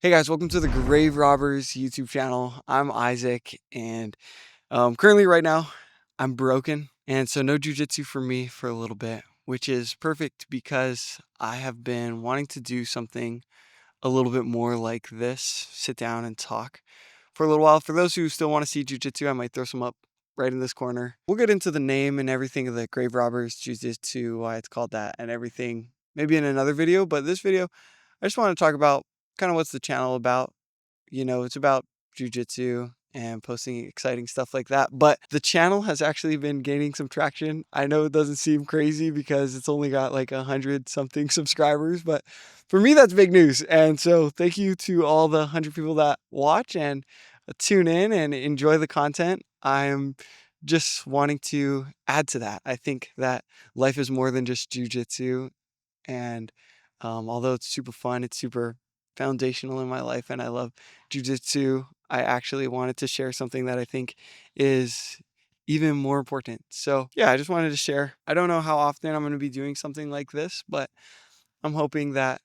Hey guys, welcome to the Grave Robbers YouTube channel. I'm Isaac, and currently right now I'm broken, and so no jujitsu for me for a little bit, which is perfect because I have been wanting to do something a little bit more like this, sit down and talk for a little while. For those who still want to see jujitsu, I might throw some up right in this corner. We'll get into the name and everything of the Grave Robbers Jiu-Jitsu, why it's called that, and everything maybe in another video. But this video, I just want to talk about kind of what's the channel about. It's about jujitsu and posting exciting stuff like that. But the channel has actually been gaining some traction. I know it doesn't seem crazy because it's only got like 100 something subscribers, but for me, that's big news. And so thank you to all the 100 people that watch and tune in and enjoy the content. I'm just wanting to add to that. I think that life is more than just jujitsu. And although it's super fun, it's super foundational in my life, and I love jujitsu. I actually wanted to share something that I think is even more important. So, yeah, I just wanted to share. I don't know how often I'm going to be doing something like this, but I'm hoping that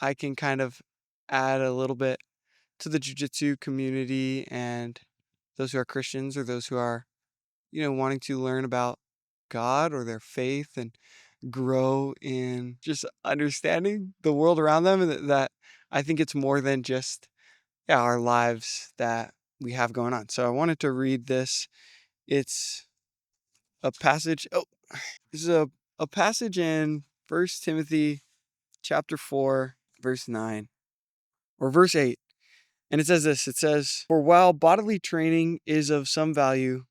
I can kind of add a little bit to the jujitsu community and those who are Christians or those who are, wanting to learn about God or their faith and grow in just understanding the world around them, and that I think it's more than just our lives that we have going on. So I wanted to read this. It's a passage. This is a passage in First Timothy chapter 4, verse 9 or verse 8. And it says this. It says, "For while bodily training is of some value,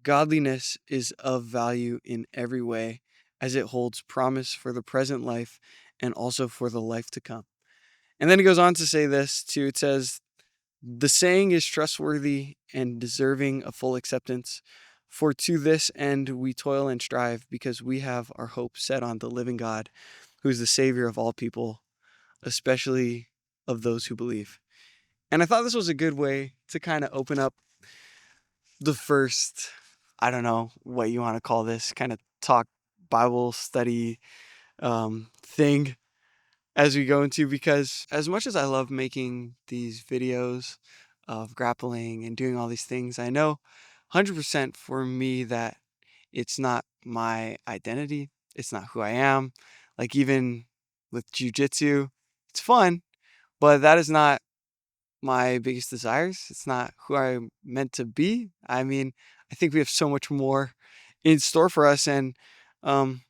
godliness is of value in every way, as it holds promise for the present life and also for the life to come." And then he goes on to say this too. It says, "The saying is trustworthy and deserving of full acceptance. For to this end we toil and strive, because we have our hope set on the living God, who is the Savior of all people, especially of those who believe." And I thought this was a good way to kind of open up the first, I don't know what you want to call this, kind of talk Bible study thing as we go into, because as much as I love making these videos of grappling and doing all these things, I know 100% for me that it's not my identity. It's not who I am. Like even with jujitsu, it's fun, but that is not my biggest desires. It's not who I'm meant to be. I mean, I think we have so much more in store for us. And um,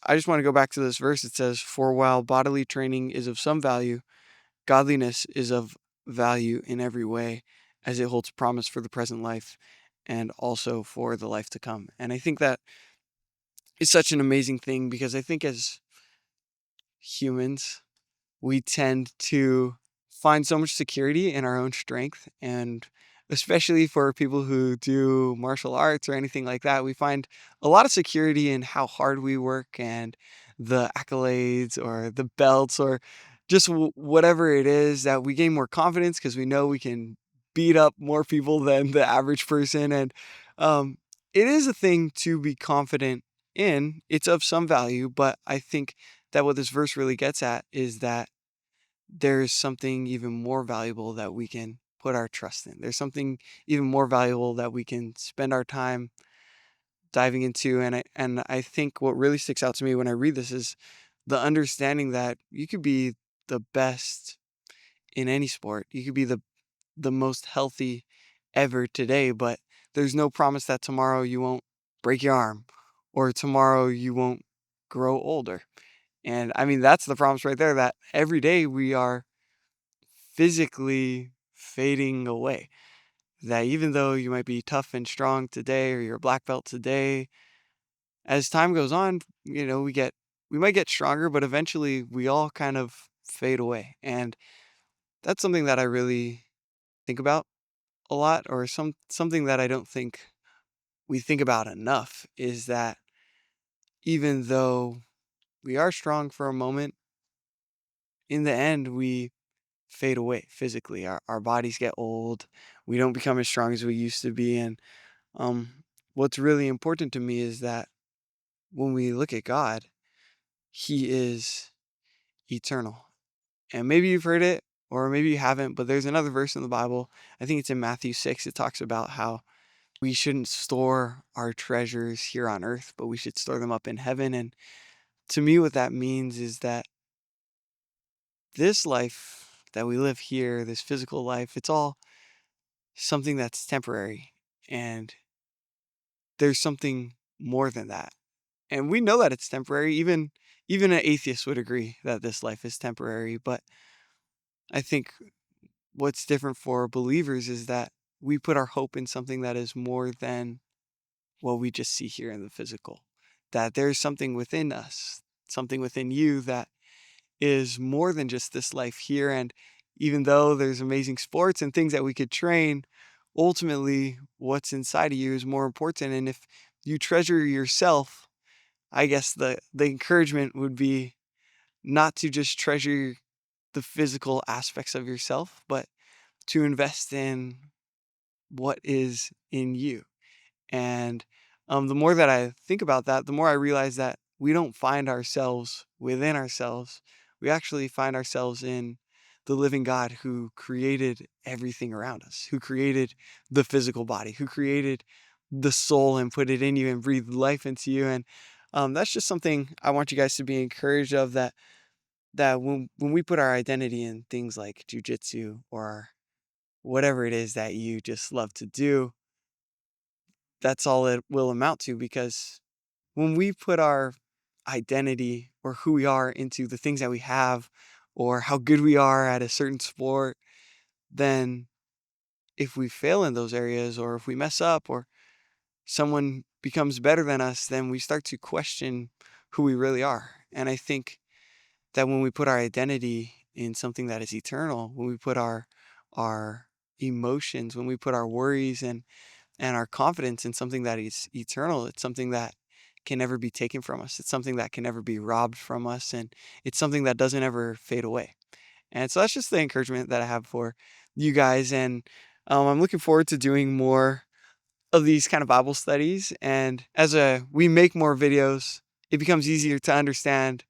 I just want to go back to this verse. It says, "For while bodily training is of some value, godliness is of value in every way, as it holds promise for the present life and also for the life to come." And I think that is such an amazing thing, because I think as humans, we tend to find so much security in our own strength. And especially for people who do martial arts or anything like that, we find a lot of security in how hard we work and the accolades or the belts or just whatever it is, that we gain more confidence because we know we can beat up more people than the average person. And um, it is a thing to be confident in. It's of some value, but I think that what this verse really gets at is that there's something even more valuable that we can put our trust in. There's something even more valuable that we can spend our time diving into. And I think what really sticks out to me when I read this is the understanding that you could be the best in any sport. You could be the most healthy ever today, but there's no promise that tomorrow you won't break your arm or tomorrow you won't grow older. And I mean, that's the promise right there, that every day we are physically fading away. That even though you might be tough and strong today or you're a black belt today, as time goes on, we might get stronger, but eventually we all kind of fade away. And that's something that I really think about a lot, or something that I don't think we think about enough, is that even though we are strong for a moment, in the end we fade away physically. Our bodies get old. We don't become as strong as we used to be. And what's really important to me is that when we look at God, He is eternal. And maybe you've heard it or maybe you haven't, but there's another verse in the Bible. I think it's in Matthew 6. It talks about how we shouldn't store our treasures here on earth, but we should store them up in heaven. And to me, what that means is that this life that we live here, this physical life, it's all something that's temporary. And there's something more than that. And we know that it's temporary. Even an atheist would agree that this life is temporary. But I think what's different for believers is that we put our hope in something that is more than what we just see here in the physical. That there's something within us, something within you that is more than just this life here. And even though there's amazing sports and things that we could train, ultimately what's inside of you is more important. And if you treasure yourself, I guess the encouragement would be not to just treasure the physical aspects of yourself, but to invest in what is in you. And the more that I think about that, the more I realize that we don't find ourselves within ourselves. We actually find ourselves in the living God who created everything around us, who created the physical body, who created the soul and put it in you and breathed life into you. And that's just something I want you guys to be encouraged of, that when we put our identity in things like jujitsu or whatever it is that you just love to do, that's all it will amount to. Because when we put our identity or who we are into the things that we have or how good we are at a certain sport, then if we fail in those areas or if we mess up or someone becomes better than us, then we start to question who we really are. And I think that when we put our identity in something that is eternal, when we put our emotions, when we put our worries and our confidence in something that is eternal, it's something that can never be taken from us. It's something that can never be robbed from us, and it's something that doesn't ever fade away. And so that's just the encouragement that I have for you guys. And I'm looking forward to doing more of these kind of Bible studies. And as we make more videos, it becomes easier to understand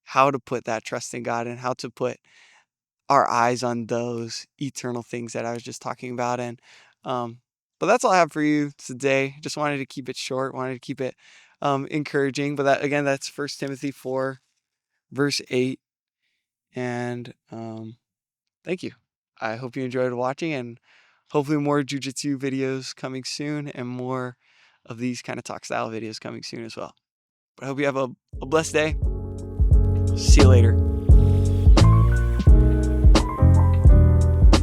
how to put that trust in God and how to put our eyes on those eternal things that I was just talking about. And um, but that's all I have for you today. Just wanted to keep it short, wanted to keep it encouraging. But that again, that's 1 Timothy 4, verse 8. And thank you. I hope you enjoyed watching, and hopefully more jujitsu videos coming soon and more of these kind of talk style videos coming soon as well. But I hope you have a blessed day. See you later.